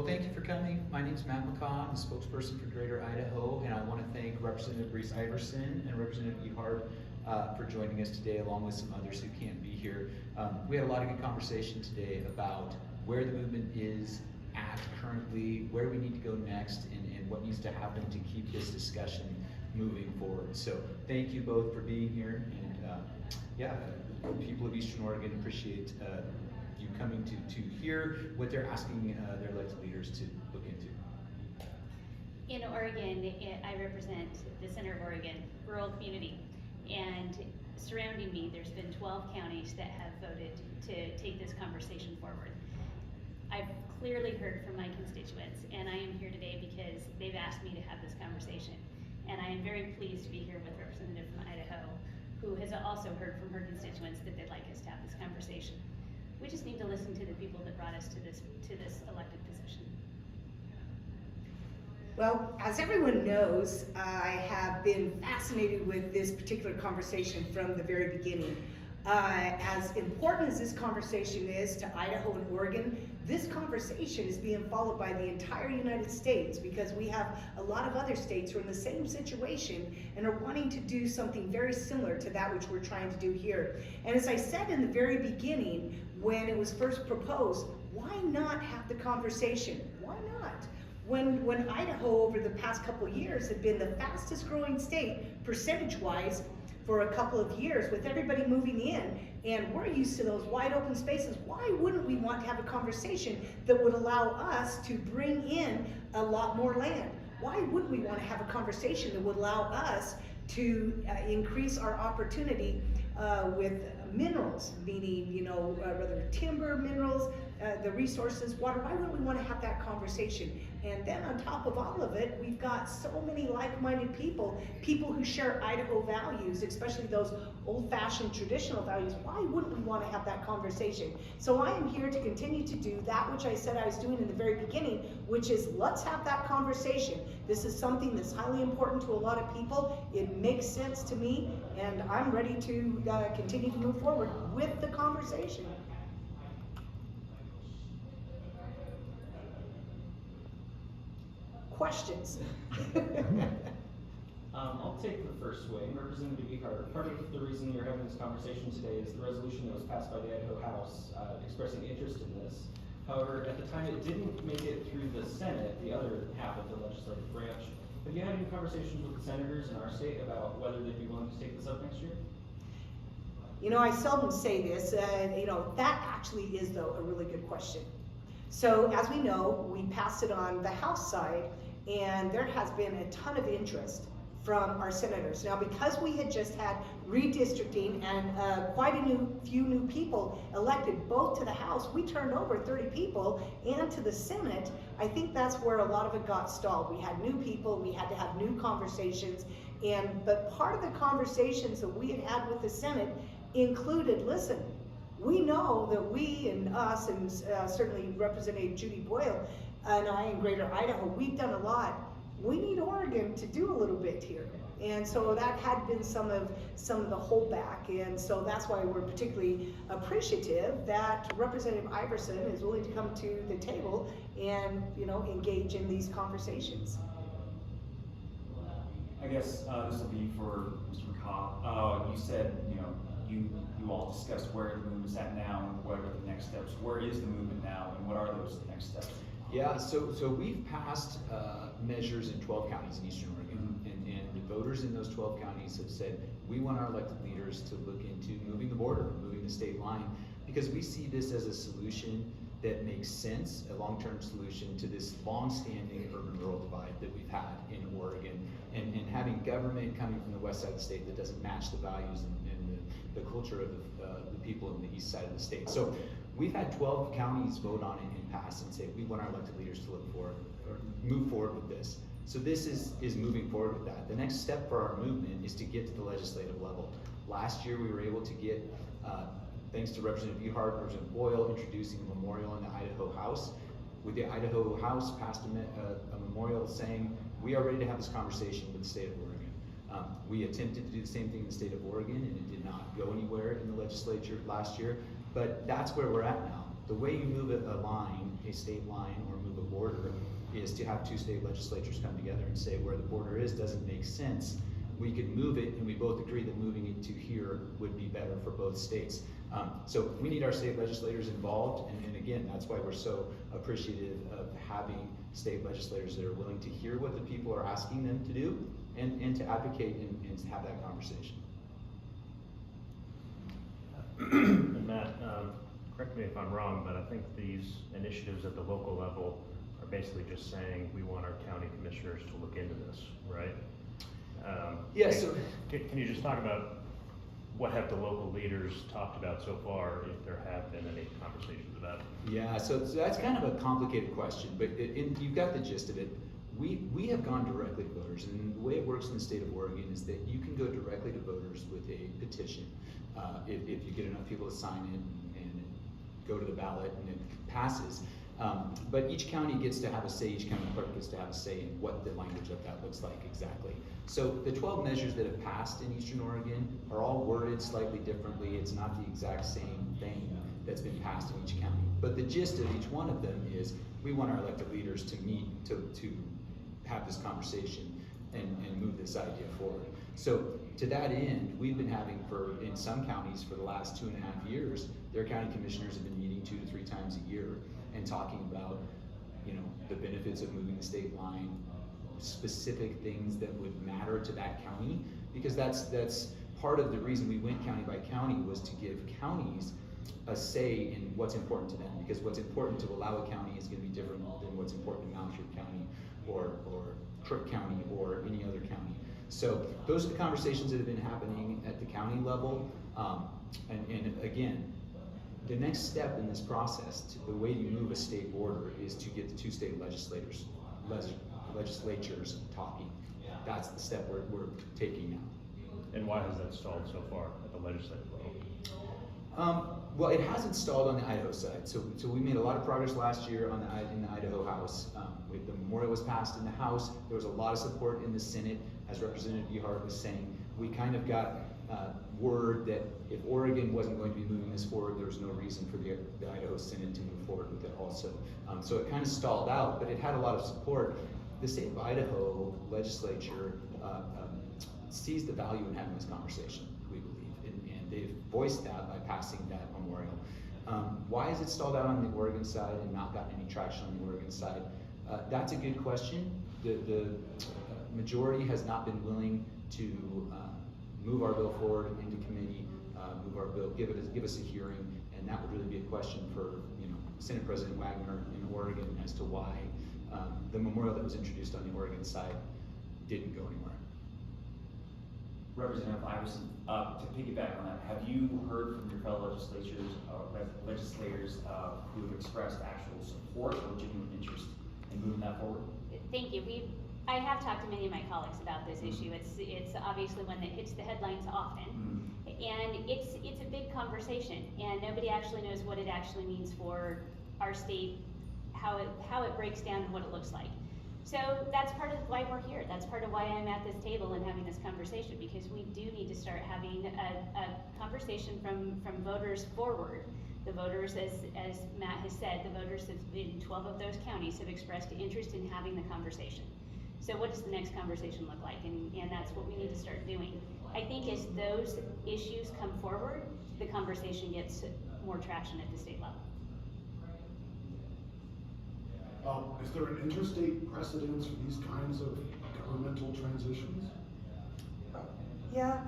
Well, thank you for coming. My name is Matt McCaw. I'm the spokesperson for Greater Idaho, and I want to thank Representative Breese-Iverson and Representative Ehardt for joining us today, along with some others who can't be here. We had a lot of good conversation today about where the movement is at currently, where we need to go next, and what needs to happen to keep this discussion moving forward. So thank you both for being here, and the people of Eastern Oregon appreciate you coming to hear what they're asking their elected leaders to look into. In Oregon, I represent the center of Oregon, rural community, and surrounding me, there's been 12 counties that have voted to take this conversation forward. I've clearly heard from my constituents, and I am here today because they've asked me to have this conversation. And I am very pleased to be here with a representative from Idaho, who has also heard from her constituents that they'd like us to have this conversation. We just need to listen to the people that brought us to this elected position. Well, as everyone knows, I have been fascinated with this particular conversation from the very beginning. As important as this conversation is to Idaho and Oregon, this conversation is being followed by the entire United States, because we have a lot of other states who are in the same situation and are wanting to do something very similar to that which we're trying to do here. And as I said in the very beginning, when it was first proposed, why not have the conversation? Why not? When Idaho over the past couple of years had been the fastest growing state percentage-wise for a couple of years, with everybody moving in, and we're used to those wide open spaces, why wouldn't we want to have a conversation that would allow us to bring in a lot more land? Why wouldn't we want to have a conversation that would allow us to increase our opportunity with minerals, meaning, whether timber, minerals, the resources, water? Why wouldn't we want to have that conversation? And then on top of all of it, we've got so many like-minded people who share Idaho values, especially those old-fashioned traditional values. Why wouldn't we want to have that conversation? So I am here to continue to do that which I said I was doing in the very beginning, which is let's have that conversation. This is something that's highly important to a lot of people. It makes sense to me, and I'm ready to continue to move forward with the conversation. Questions? I'll take the first swing. Representative Ehardt, part of the reason you're having this conversation today is the resolution that was passed by the Idaho House expressing interest in this. However, at the time it didn't make it through the Senate, the other half of the legislative branch. Have you had any conversations with the senators in our state about whether they'd be willing to take this up next year? I seldom say this, that actually is, though, a really good question. So, as we know, we passed it on the House side, and there has been a ton of interest from our senators. Now, because we had just had redistricting and quite a few new people elected both to the House, we turned over 30 people, and to the Senate, I think that's where a lot of it got stalled. We had new people, we had to have new conversations, but part of the conversations that we had with the Senate included, listen, we know that we and us, and certainly Representative Judy Boyle and I in Greater Idaho, we've done a lot. We need Oregon to do a little bit here. And so that had been some of the holdback. And so that's why we're particularly appreciative that Representative Iverson is willing to come to the table and, engage in these conversations. I guess this will be for Mr. McCaw. You said, you all discussed where the movement's at now and what are the next steps. Where is the movement now, and what are those next steps? Yeah, so we've passed measures in 12 counties in Eastern Oregon, and the voters in those 12 counties have said, we want our elected leaders to look into moving the border, moving the state line, because we see this as a solution that makes sense, a long-term solution to this long-standing urban-rural divide that we've had in Oregon, and having government coming from the west side of the state that doesn't match the values and the culture of the people in the east side of the state. So we've had 12 counties vote on it and pass and say, we want our elected leaders to look forward or move forward with this. So this is moving forward with that. The next step for our movement is to get to the legislative level. Last year we were able to get, thanks to Representative Ehardt, Representative Boyle, introducing a memorial in the Idaho House. With the Idaho House passed a memorial saying, we are ready to have this conversation with the state of Oregon. We attempted to do the same thing in the state of Oregon, and it did not go anywhere in the legislature last year, but that's where we're at now. The way you move a line, a state line, or move a border, is to have two state legislatures come together and say where the border is doesn't make sense. We could move it, and we both agree that moving it to here would be better for both states. So we need our state legislators involved, and again, that's why we're so appreciative of having state legislators that are willing to hear what the people are asking them to do, and to advocate and to have that conversation. And Matt, correct me if I'm wrong, but I think these initiatives at the local level are basically just saying we want our county commissioners to look into this, right? Yeah, so Can you just talk about what have the local leaders talked about so far, if there have been any conversations about it? yeah, so that's kind of a complicated question, but you've got the gist of it. We have gone directly to voters, and the way it works in the state of Oregon is that you can go directly to voters with a petition. If you get enough people to sign it and go to the ballot and it passes. But each county gets to have a say, each county clerk gets to have a say in what the language of that looks like exactly. So the 12 measures that have passed in Eastern Oregon are all worded slightly differently. It's not the exact same thing that's been passed in each county. But the gist of each one of them is we want our elected leaders to meet, to have this conversation and move this idea forward. So to that end, we've been having in some counties for the last 2.5 years, their county commissioners have been meeting 2 to 3 times a year and talking about, the benefits of moving the state line, specific things that would matter to that county, because that's part of the reason we went county by county was to give counties a say in what's important to them, because what's important to Wallowa County is going to be different than what's important to Malheur County or Crook County or any other county. So those are the conversations that have been happening at the county level, and again, the next step in this process, the way you move a state border, is to get the two state legislatures talking. That's the step we're taking now. And why has that stalled so far at the legislative level? Well, it hasn't stalled on the Idaho side. So we made a lot of progress last year in the Idaho House. The memorial was passed in the House. There was a lot of support in the Senate, as Representative Ehardt was saying. We kind of got word that if Oregon wasn't going to be moving this forward, there was no reason for the Idaho Senate to move forward with it also. So it kind of stalled out, but it had a lot of support. The state of Idaho legislature sees the value in having this conversation, we believe, and they've voiced that by passing that memorial. Why is it stalled out on the Oregon side and not gotten any traction on the Oregon side? That's a good question. The majority has not been willing to move our bill forward into committee, move our bill, give us a hearing, and that would really be a question for Senate President Wagner in Oregon as to why the memorial that was introduced on the Oregon side didn't go anywhere. Representative Iverson, to piggyback on that, have you heard from your fellow legislators who have expressed actual support or genuine interest in moving that forward? Thank you. I have talked to many of my colleagues about this issue. It's obviously one that hits the headlines often, and it's a big conversation, and nobody actually knows what it actually means for our state, how it breaks down and what it looks like. So that's part of why we're here. That's part of why I'm at this table and having this conversation, because we do need to start having a conversation from voters forward. The voters, as Matt has said, the voters in 12 of those counties have expressed interest in having the conversation. So what does the next conversation look like? And that's what we need to start doing. I think as those issues come forward, the conversation gets more traction at the state level. Is there an interstate precedence for these kinds of governmental transitions? Yeah,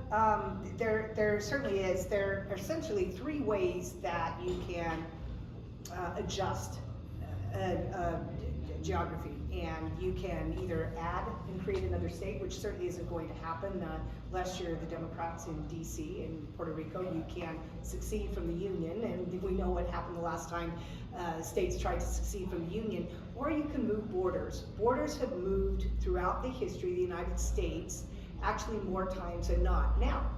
there certainly is. There are essentially 3 ways that you can adjust geography, and you can either add and create another state, which certainly isn't going to happen. Last year, the Democrats in DC and Puerto Rico, you can secede from the Union, and we know what happened the last time states tried to secede from the Union. Or you can move borders. Borders have moved throughout the history of the United States, actually more times than not. Now,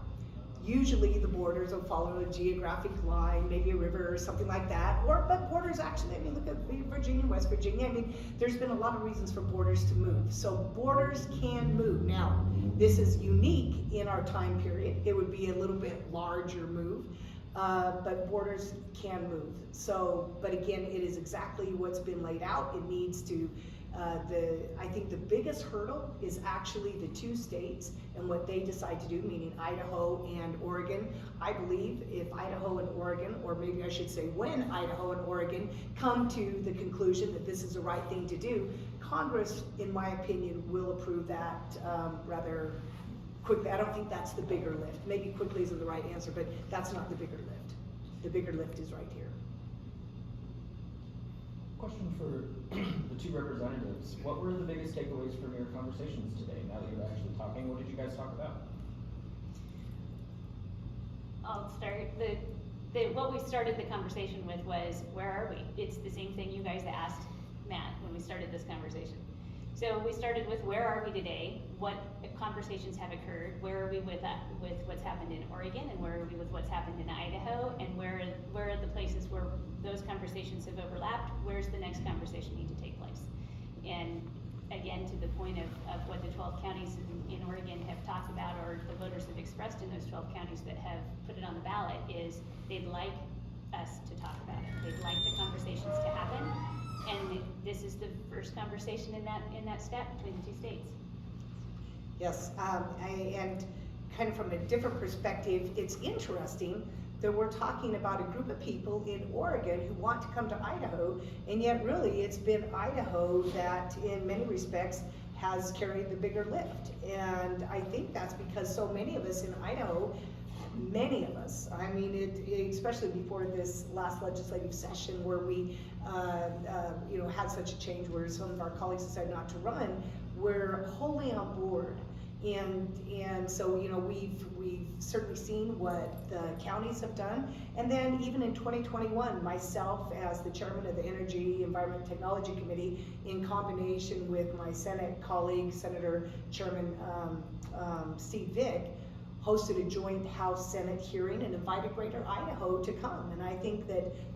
usually the borders will follow a geographic line, maybe a river or something like that. But borders actually, look at Virginia, West Virginia. There's been a lot of reasons for borders to move. So borders can move. Now, this is unique in our time period. It would be a little bit larger move. but borders can move. So, but again, it is exactly what's been laid out. It needs to, I think the biggest hurdle is actually the two states and what they decide to do, meaning Idaho and Oregon. I believe if Idaho and Oregon, or maybe I should say when Idaho and Oregon come to the conclusion that this is the right thing to do, Congress, in my opinion, will approve that rather quickly. I don't think that's the bigger lift. Maybe quickly isn't the right answer, but that's not the bigger lift. The bigger lift is right here. Question for the two representatives. What were the biggest takeaways from your conversations today? Now that you're actually talking, what did you guys talk about? I'll start. What we started the conversation with was, where are we? It's the same thing you guys asked Matt when we started this conversation. So we started with, where are we today? What conversations have occurred? Where are we with what's happened in Oregon, and where are we with what's happened in Idaho? And where are the places where those conversations have overlapped? Where's the next conversation need to take place? And again, to the point of what the 12 counties in Oregon have talked about, or the voters have expressed in those 12 counties that have put it on the ballot, is they'd like us to talk about it. They'd like the conversations to happen. And this is the first conversation in that step between the two states. Yes, and kind of from a different perspective, it's interesting that we're talking about a group of people in Oregon who want to come to Idaho, and yet really it's been Idaho that in many respects has carried the bigger lift. And I think that's because so many of us in Idaho, many of us, I mean, especially before this last legislative session where we had such a change where some of our colleagues decided not to run, we're wholly on board. And so, we've certainly seen what the counties have done. And then even in 2021, myself as the chairman of the Energy, Environment, and Technology Committee, in combination with my Senate colleague, Senator Chairman Steve Vick, hosted a joint House-Senate hearing and invited Greater Idaho to come. And I think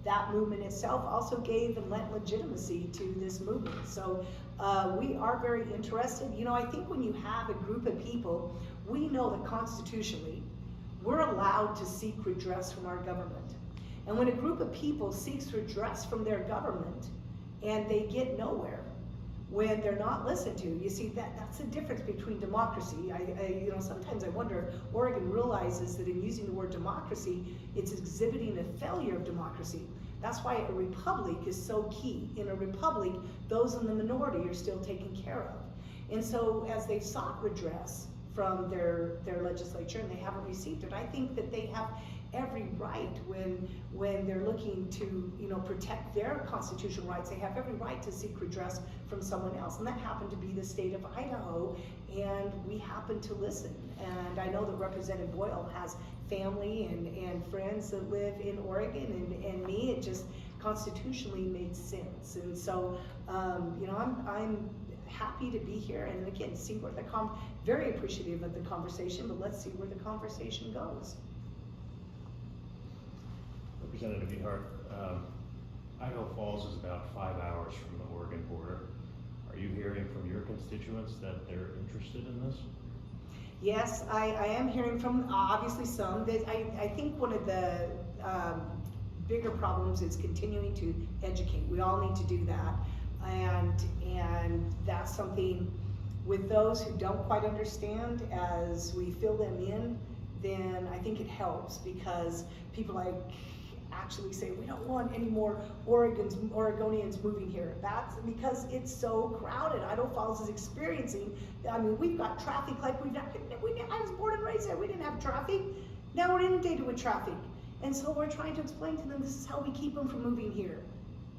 that movement itself also gave and lent legitimacy to this movement. So we are very interested. I think when you have a group of people, we know that constitutionally, we're allowed to seek redress from our government. And when a group of people seeks redress from their government and they get nowhere, when they're not listened to, you see that's the difference between democracy. Sometimes I wonder if Oregon realizes that in using the word democracy, it's exhibiting a failure of democracy. That's why a republic is so key. In a republic, those in the minority are still taken care of. And so as they've sought redress from their legislature and they haven't received it, I think that they have every right when they're looking to protect their constitutional rights. They have every right to seek redress from someone else, and that happened to be the state of Idaho, and we happened to listen. And I know that Representative Boyle has family and friends that live in Oregon, and me, it just constitutionally made sense. And so I'm happy to be here, and again, see where very appreciative of the conversation, but let's see where the conversation goes. Representative Ehardt, Idaho Falls is about 5 hours from the Oregon border. Are you hearing from your constituents that they're interested in this? Yes, I am hearing from obviously some. I think one of the bigger problems is continuing to educate. We all need to do that, and that's something with those who don't quite understand. As we fill them in, then I think it helps, because people actually say, we don't want any more Oregonians moving here. That's because it's so crowded. Idaho Falls is experiencing, we've got traffic like I was born and raised there. We didn't have traffic. Now we're inundated with traffic. And so we're trying to explain to them, this is how we keep them from moving here.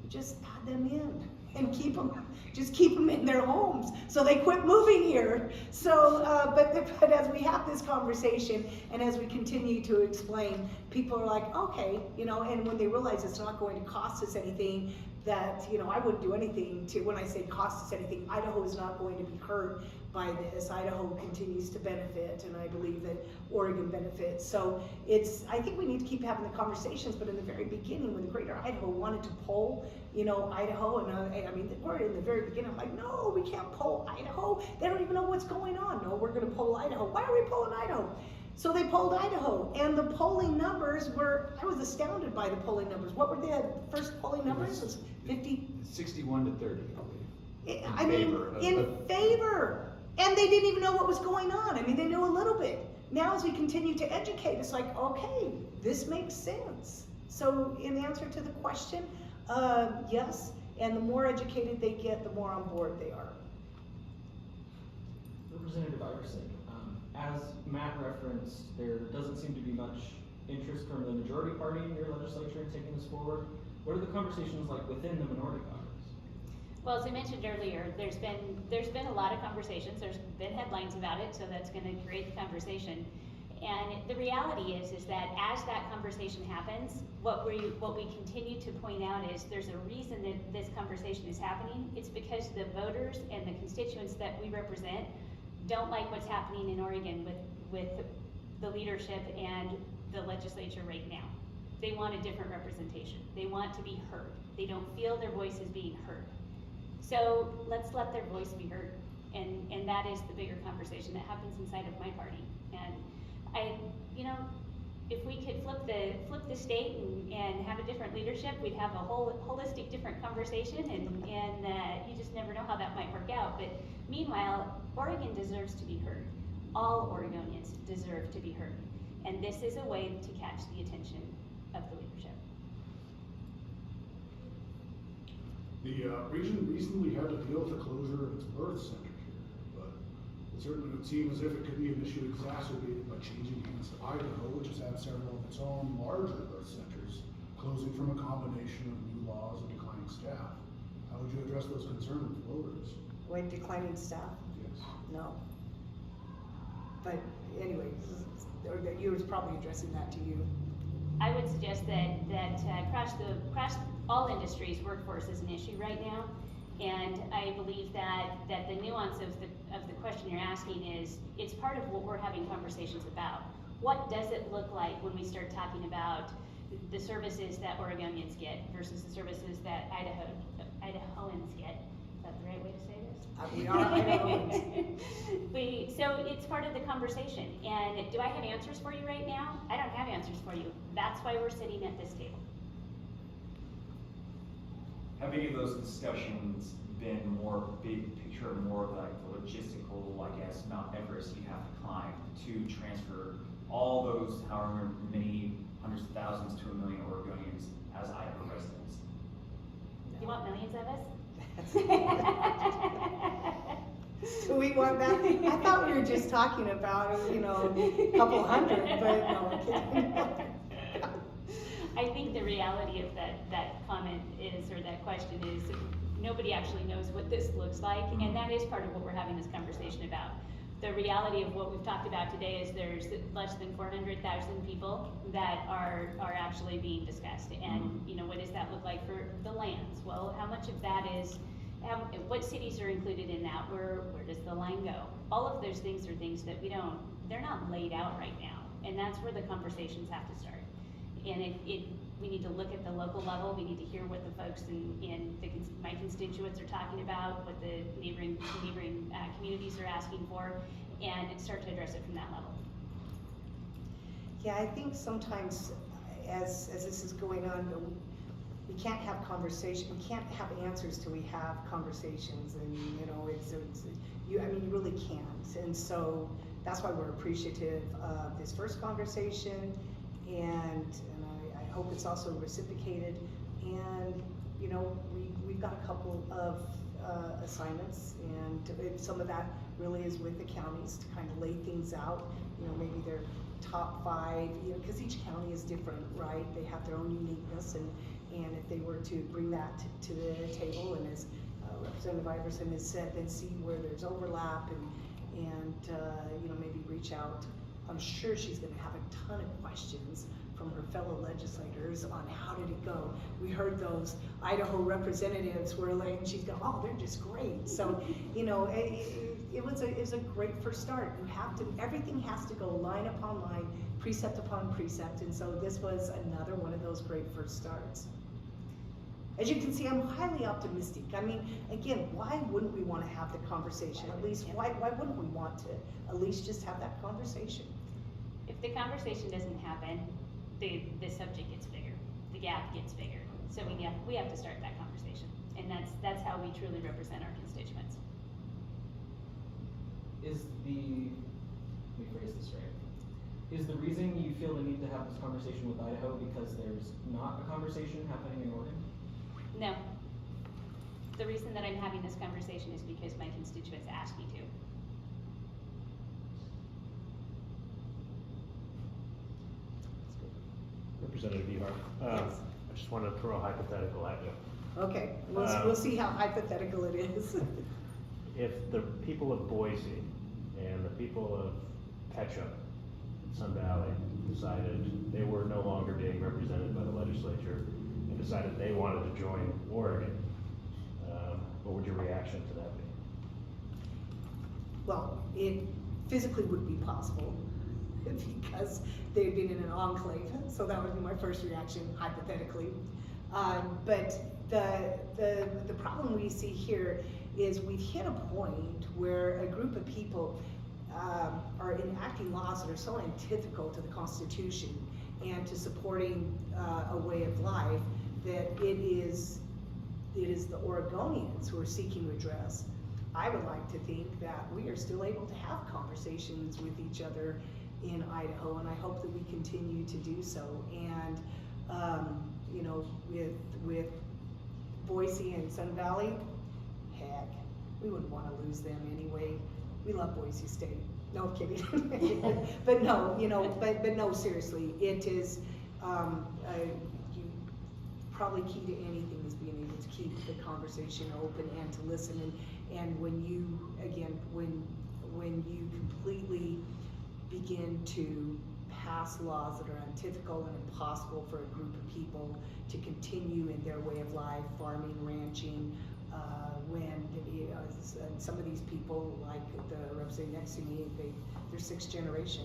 We just add them in and keep them in their homes so they quit moving here. So, but as we have this conversation and as we continue to explain, people are like, okay, and when they realize it's not going to cost us anything, that, I wouldn't do anything when I say cost us anything, Idaho is not going to be hurt by this. Idaho continues to benefit, and I believe that Oregon benefits. So I think we need to keep having the conversations, but in the very beginning, when the Greater Idaho wanted to poll, Idaho, and we're in the very beginning, I'm like, no, we can't poll Idaho. They don't even know what's going on. No, we're gonna poll Idaho. Why are we polling Idaho? So they polled Idaho, and the polling numbers were, I was astounded by the polling numbers. What were the first polling numbers? It was 50, 61 to 30, I believe. I mean, favor of- in favor. And they didn't even know what was going on. I mean, they knew a little bit. Now as we continue to educate, it's like, okay, this makes sense. So in answer to the question, yes, and the more educated they get, the more on board they are. Representative Iverson, as Matt referenced, there doesn't seem to be much interest from the majority party in your legislature in taking this forward. What are the conversations like within the minority caucus? Well, as I mentioned earlier, there's been a lot of conversations, there's been headlines about it, so that's gonna create the conversation. And the reality is that as that conversation happens, what we continue to point out is there's a reason that this conversation is happening. It's because the voters and the constituents that we represent don't like what's happening in Oregon with the leadership and the legislature right now. They want a different representation. They want to be heard. They don't feel their voice is being heard. So let's let their voice be heard. And that is the bigger conversation that happens inside of my party. And if we could flip the state and have a different leadership, we'd have a whole holistic different conversation, and you just never know how that might work out. But meanwhile, Oregon deserves to be heard. All Oregonians deserve to be heard. And this is a way to catch the attention of the leadership. The region recently had to deal with the closure of its birth center here, but it certainly would seem as if it could be an issue exacerbated by changing hands to Idaho, which has had several of its own larger birth centers closing from a combination of new laws and declining staff. How would you address those concerns with voters? With declining staff? Yes. No. But anyway, you was probably addressing that to you. I would suggest that across all industries, workforce is an issue right now, and I believe that the nuance of the question you're asking is it's part of what we're having conversations about. What does it look like when we start talking about the services that Oregonians get versus the services that Idahoans get? Is that the right way to say this? We are Idahoans. So it's part of the conversation. And do I have answers for you right now? I don't have answers for you. That's why we're sitting at this table. Have any of those discussions been more big picture, more like the logistical, I guess, Mount Everest you have to climb to transfer all those, however many hundreds of thousands to 1 million Oregonians as Idaho residents? You want millions of us? Do we want that? I thought we were just talking about, a couple hundred, but no, I'm kidding. I think the reality of that comment is, or that question is, nobody actually knows what this looks like, and that is part of what we're having this conversation about. The reality of what we've talked about today is there's less than 400,000 people that are actually being discussed, and what does that look like for the lands? Well, how much of that is, what cities are included in that? Where does the line go? All of those things are things that they're not laid out right now, and that's where the conversations have to start. And we need to look at the local level. We need to hear what the folks my constituents are talking about, what the neighboring communities are asking for, and start to address it from that level. Yeah, I think sometimes as this is going on, we can't have conversation. We can't have answers till we have conversations, and you really can't. And so that's why we're appreciative of this first conversation, and I hope it's also reciprocated. And we've got a couple of assignments, and some of that really is with the counties to kind of lay things out. Maybe their top 5, because each county is different, right? They have their own uniqueness, and if they were to bring that to the table, and as Representative Iverson has said, then see where there's overlap, and maybe reach out. I'm sure she's going to have a ton of questions from her fellow legislators on how did it go. We heard those Idaho representatives were like, and she's going, oh, they're just great. So, it was a great first start. Everything has to go line upon line, precept upon precept, and so this was another one of those great first starts. As you can see, I'm highly optimistic. I mean, again, why wouldn't we want to have the conversation? At least, why wouldn't we want to at least just have that conversation? If the conversation doesn't happen, the subject gets bigger, the gap gets bigger. So we have to start that conversation, and that's how we truly represent our constituents. Let me phrase this right. Is the reason you feel the need to have this conversation with Idaho because there's not a conversation happening in Oregon? No. The reason that I'm having this conversation is because my constituents asked me to. Representative Ehardt, Yes. I just want to throw a hypothetical at you. Okay, we'll see how hypothetical it is. If the people of Boise and the people of Ketchup, Sun Valley, decided they were no longer being represented by the legislature and decided they wanted to join Oregon, what would your reaction to that be? Well, it physically would be possible because they've been in an enclave, so that would be my first reaction, hypothetically. But the problem we see here is we've hit a point where a group of people are enacting laws that are so antithetical to the Constitution and to supporting a way of life that it is the Oregonians who are seeking redress. I would like to think that we are still able to have conversations with each other in Idaho, and I hope that we continue to do so. And you know, with Boise and Sun Valley, heck, we wouldn't want to lose them anyway. We love Boise State. No, I'm kidding. But no, you know, but no, seriously, it is probably key to anything is being able to keep the conversation open and to listen. And when you, again, when you completely begin to pass laws that are antithetical and impossible for a group of people to continue in their way of life, farming, ranching, when some of these people, like the representative next to me, they're sixth generation.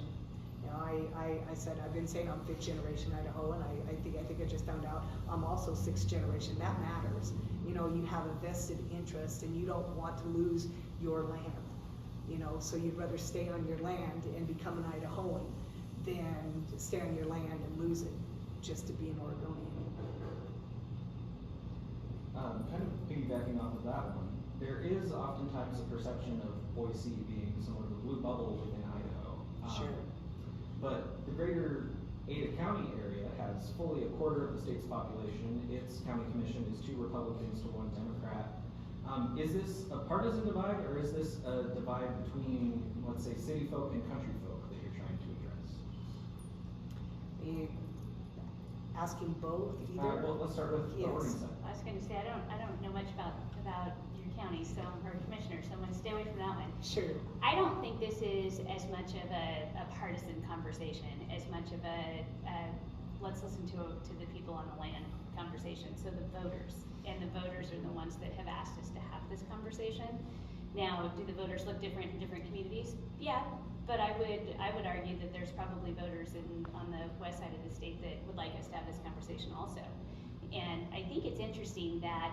You know, I said, I've been saying I'm fifth generation Idaho, and I think I just found out I'm also sixth generation. That matters. You know, you have a vested interest and you don't want to lose your land. You know, so you'd rather stay on your land and become an Idahoan than stay on your land and lose it just to be an Oregonian. Kind of piggybacking off of that one, there is oftentimes a perception of Boise being somewhat of a blue bubble within Idaho. Sure. But the greater Ada County area has fully a quarter of the state's population. Its county commission is 2 Republicans to 1 Democrat. Is this a partisan divide, or is this a divide between, let's say, city folk and country folk that you're trying to address? You asking both, either? Well, let's start with the Yes. Oregon side. I was going to say, I don't know much about your county, so or commissioner, so I'm going to stay away from that one. Sure. I don't think this is as much of a partisan conversation, as much of a let's listen to the people on the land conversation. So the voters, and the voters are the ones that have asked us to have this conversation. Now, do the voters look different in different communities? Yeah, but I would argue that there's probably voters on the west side of the state that would like us to have this conversation also. And I think it's interesting that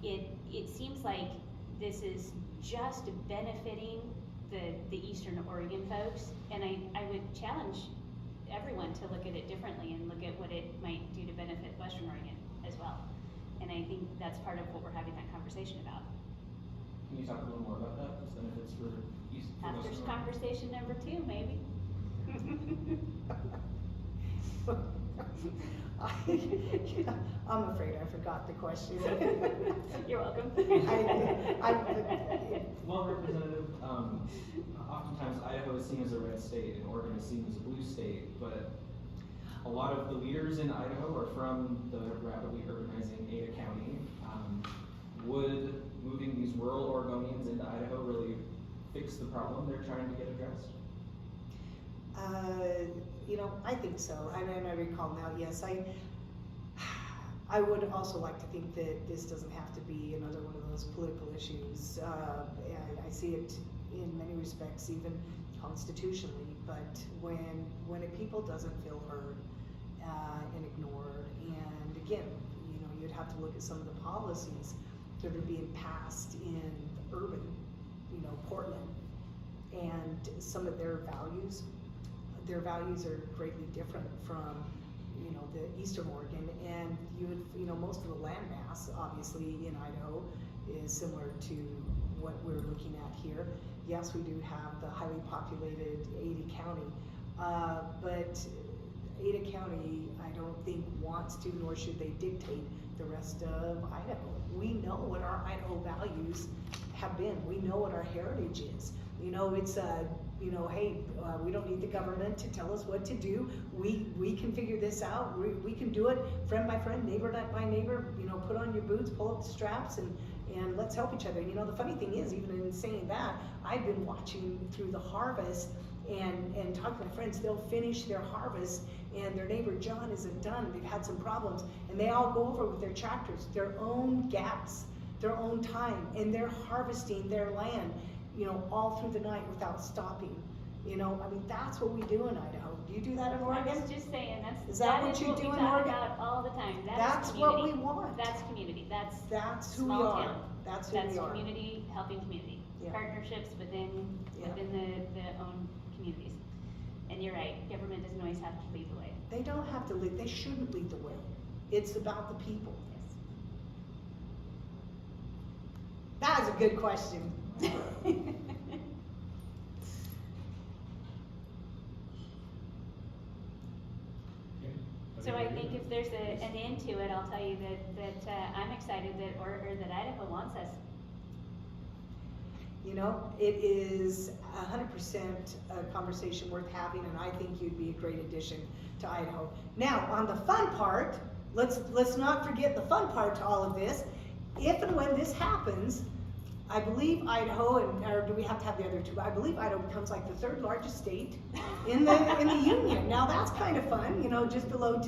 it seems like this is just benefiting the Eastern Oregon folks, and I would challenge everyone to look at it differently and look at what it might do to benefit Western Oregon as well. And I think that's part of what we're having that conversation about. Can you talk a little more about that? Those benefits for East. for After Western Oregon? conversation number 2, maybe. I'm afraid I forgot the question. You're welcome. Well, Representative, oftentimes Idaho is seen as a red state and Oregon is seen as a blue state, but a lot of the leaders in Idaho are from the rapidly urbanizing Ada County. Would moving these rural Oregonians into Idaho really fix the problem they're trying to get addressed? You know, I think so. I mean, I recall now, yes, I would also like to think that this doesn't have to be another one of those political issues. I see it in many respects, even constitutionally, but when a people doesn't feel heard and ignored, and again, you know, you'd have to look at some of the policies that are being passed in urban, you know, Portland, and some of their values their values are greatly different from, you know, the Eastern Oregon, and you would, you know, most of the land mass, obviously, in Idaho is similar to what we're looking at here. Yes, we do have the highly populated Ada County, but Ada County, I don't think wants to, nor should they dictate the rest of Idaho. We know what our Idaho values have been. We know what our heritage is. You know, it's you know, hey, we don't need the government to tell us what to do. We can figure this out. We can do it friend by friend, neighbor by neighbor. You know, put on your boots, pull up the straps, and let's help each other. You know, the funny thing is, even in saying that, I've been watching through the harvest and talking to my friends. They'll finish their harvest and their neighbor John isn't done. They've had some problems, and they all go over with their tractors, their own gas, their own time, and they're harvesting their land, you know, all through the night without stopping. You know, I mean, that's what we do in Idaho. Do you do that in Oregon? I was just saying, Is that what you we do in talk Oregon? about all the time. That's what we want. That's community. That's who we small are. town. That's who we are. community, helping community. Yeah. Partnerships within Yeah. the own communities. And you're right, government doesn't always have to lead the way. They don't have to lead, they shouldn't lead the way. It's about the people. Yes. That is a good question. So I think if there's an end to it, I'll tell you that I'm excited that Idaho wants us. You know, it is 100% a conversation worth having, and I think you'd be a great addition to Idaho. Now, on the fun part, let's not forget the fun part to all of this. If and when this happens, I believe Idaho, or do we have to have the other two? I believe Idaho becomes like the third largest state in the union. Now that's kind of fun, you know, just below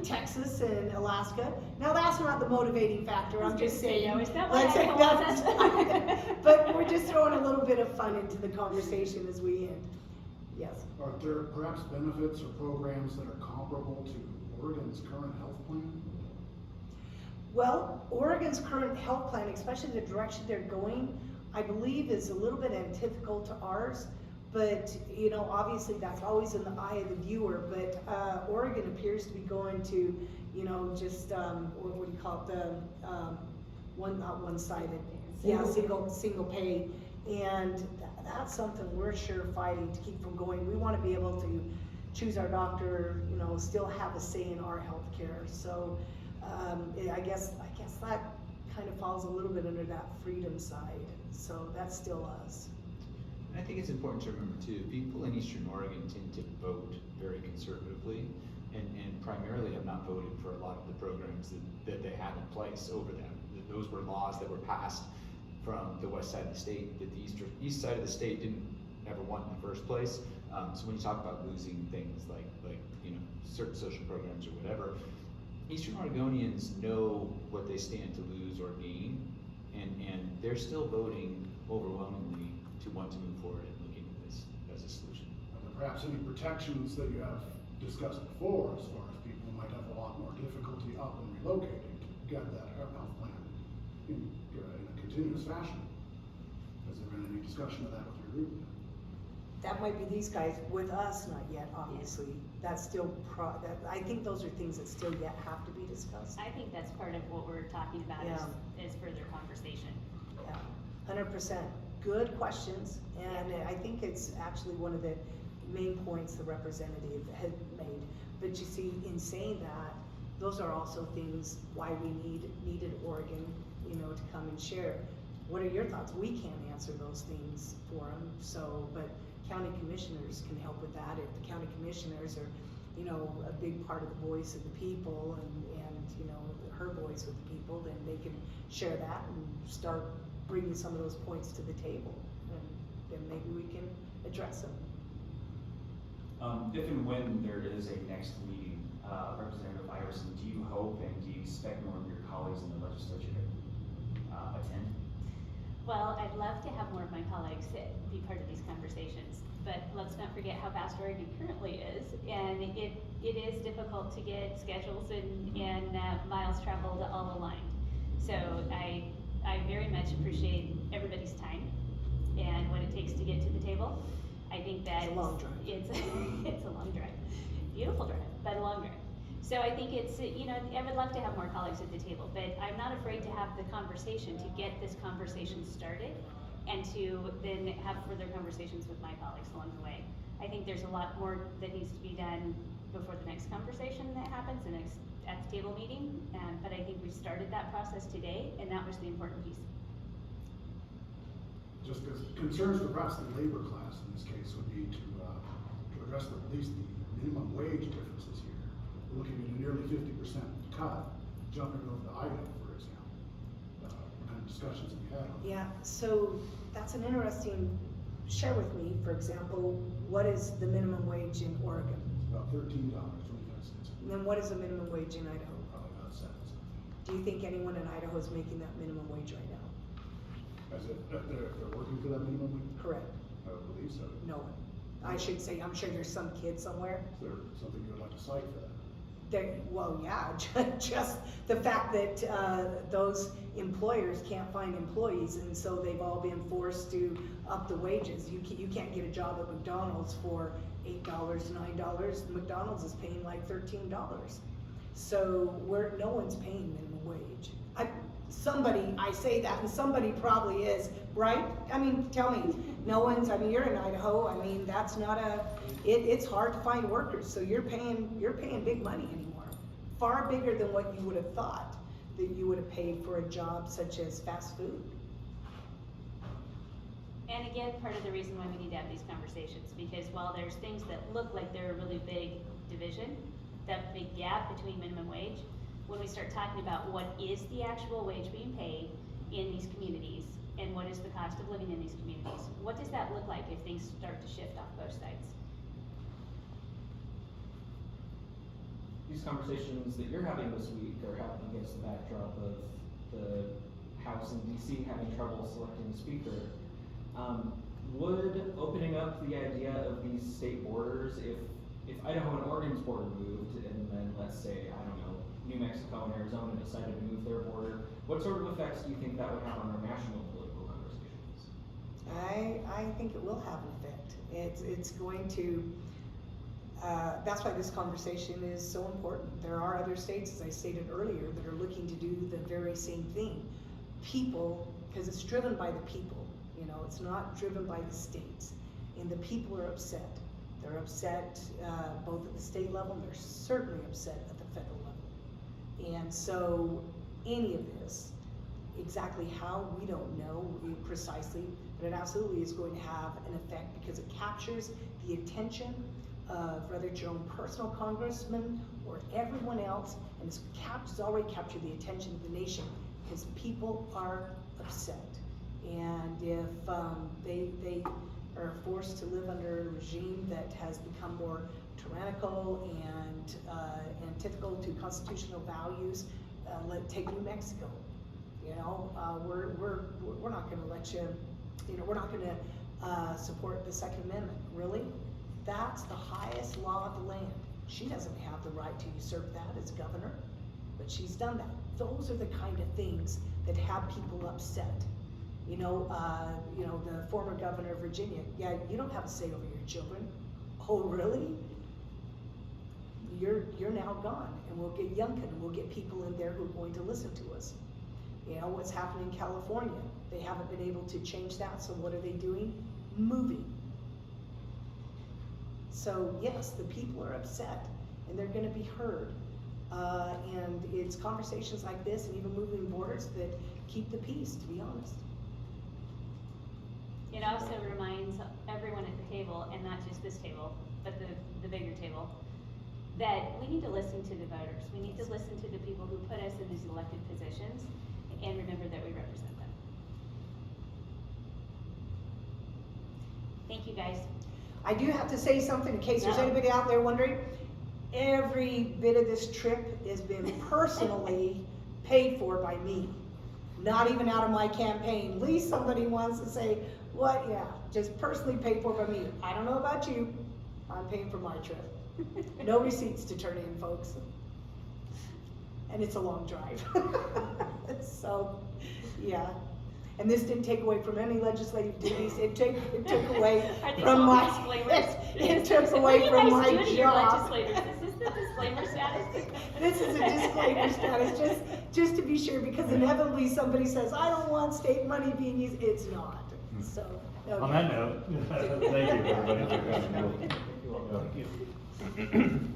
Texas and Alaska. Now that's not the motivating factor. I'm just saying. No, it's not let's what say Idaho that's wants us. but we're just throwing a little bit of fun into the conversation as we end. Yes. Are there perhaps benefits or programs that are comparable to Oregon's current health plan? Well, Oregon's current health plan, especially the direction they're going, I believe is a little bit antithetical to ours, but you know, obviously that's always in the eye of the viewer, but Oregon appears to be going to, you know, just, what do you call it, the, not one-sided, yeah, single pay, and that's something we're sure fighting to keep from going. We want to be able to choose our doctor, you know, still have a say in our health care, so I guess that kind of falls a little bit under that freedom side. So that's still us. And I think it's important to remember too, people in Eastern Oregon tend to vote very conservatively and primarily have not voted for a lot of the programs that they have in place over them. Those were laws that were passed from the west side of the state that the east side of the state didn't ever want in the first place. So when you talk about losing things like you know, certain social programs or whatever, Eastern Oregonians know what they stand to lose or gain, and they're still voting overwhelmingly to want to move forward and look into this as a solution. Are there perhaps any protections that you have discussed before, as far as people might have a lot more difficulty up and relocating to get that health plan in a continuous fashion? Has there been any discussion of that with your group? That might be these guys, with us, not yet, obviously. That's still, I think those are things that still yet have to be discussed. I think that's part of what we're talking about is further conversation. Yeah, 100%. Good questions, and I think it's actually one of the main points the representative had made. But you see, in saying that, those are also things why we needed Oregon, you know, to come and share. What are your thoughts? We can't answer those things for them, so, but county commissioners can help with that. If the county commissioners are, you know, a big part of the voice of the people and you know, her voice with the people, then they can share that and start bringing some of those points to the table, and then maybe we can address them. If and when there is a next meeting, Representative Iverson, do you hope and do you expect more of your colleagues in the legislature to attend? Well, I'd love to have more of my colleagues be part of these conversations, but let's not forget how vast Oregon currently is, and it is difficult to get schedules and miles traveled all aligned. So I very much appreciate everybody's time and what it takes to get to the table. I think think that It's a long drive. it's a long drive, beautiful drive, but a long drive. So I think it's, you know, I would love to have more colleagues at the table, but I'm not afraid to have the conversation, to get this conversation started, and to then have further conversations with my colleagues along the way. I think there's a lot more that needs to be done before the next conversation that happens, the next at the table meeting, but I think we started that process today, and that was the important piece. Just because concerns for perhaps the labor class in this case would be to address at least the minimum wage differences here. We're looking at a nearly 50% cut, jumping over to Idaho, for example. What kind of discussions have you had on that? Yeah, so that's an interesting, share with me, for example, what is the minimum wage in Oregon? It's about $13.25. And then what is the minimum wage in Idaho? Probably about 7 something. Do you think anyone in Idaho is making that minimum wage right now? As if they're working for that minimum wage? Correct. I would believe so. No one. I should say, I'm sure there's some kid somewhere. Is there something you would like to cite for that? Well, yeah, just the fact that those employers can't find employees, and so they've all been forced to up the wages. You can't get a job at McDonald's for $8, $9. McDonald's is paying like $13. So no one's paying minimum wage. I say that, and somebody probably is, right? I mean, tell me, no one's, I mean, you're in Idaho, I mean, that's not it's hard to find workers, so you're paying big money anymore. Far bigger than what you would have thought that you would have paid for a job such as fast food. And again, part of the reason why we need to have these conversations, because while there's things that look like they're a really big division, that big gap between minimum wage, when we start talking about what is the actual wage being paid in these communities and what is the cost of living in these communities, what does that look like if things start to shift off both sides? These conversations that you're having this week are happening against the backdrop of the House in DC having trouble selecting a speaker. Would opening up the idea of these state borders, if Idaho and Oregon's border moved, and then let's say, I don't know, New Mexico and Arizona decided to move their border, what sort of effects do you think that would have on our national political conversations? I think it will have an effect. It's going to, that's why this conversation is so important. There are other states, as I stated earlier, that are looking to do the very same thing. People, because it's driven by the people, you know, it's not driven by the states. And the people are upset. They're upset both at the state level, and they're certainly upset at the federal level. And so any of this, exactly how, we don't know precisely, but it absolutely is going to have an effect because it captures the attention of whether it's your own personal congressman or everyone else, and it's already captured the attention of the nation because people are upset. And if they are forced to live under a regime that has become more tyrannical and antithetical to constitutional values, take New Mexico. You know, we're not going to let you. You know, we're not going to support the Second Amendment. Really, that's the highest law of the land. She doesn't have the right to usurp that as governor, but she's done that. Those are the kind of things that have people upset. You know, the former governor of Virginia. Yeah, you don't have a say over your children. Oh, really? You're now gone, and we'll get Youngkin, and we'll get people in there who are going to listen to us. You know, what's happening in California? They haven't been able to change that, so what are they doing? Moving. So yes, the people are upset, and they're going to be heard. And it's conversations like this, and even moving borders, that keep the peace, to be honest. It also reminds everyone at the table, and not just this table, but the bigger table, that we need to listen to the voters. We need to listen to the people who put us in these elected positions, and remember that we represent them. Thank you, guys. I do have to say something in case there's No. anybody out there wondering. Every bit of this trip has been personally paid for by me. Not even out of my campaign. At least somebody wants to say, what? Yeah, just personally paid for by me. I don't know about you. I'm paying for my trip. No receipts to turn in, folks. And it's a long drive. So, yeah. And this didn't take away from any legislative duties, it took away Are these from all my, disclaimers? it took away from my What do you guys do to your job. legislators? Is this the disclaimer status? This is a disclaimer status, just to be sure, because inevitably somebody says, I don't want state money being used, it's not, so. Okay. On that note, thank you everybody for coming. Thank you.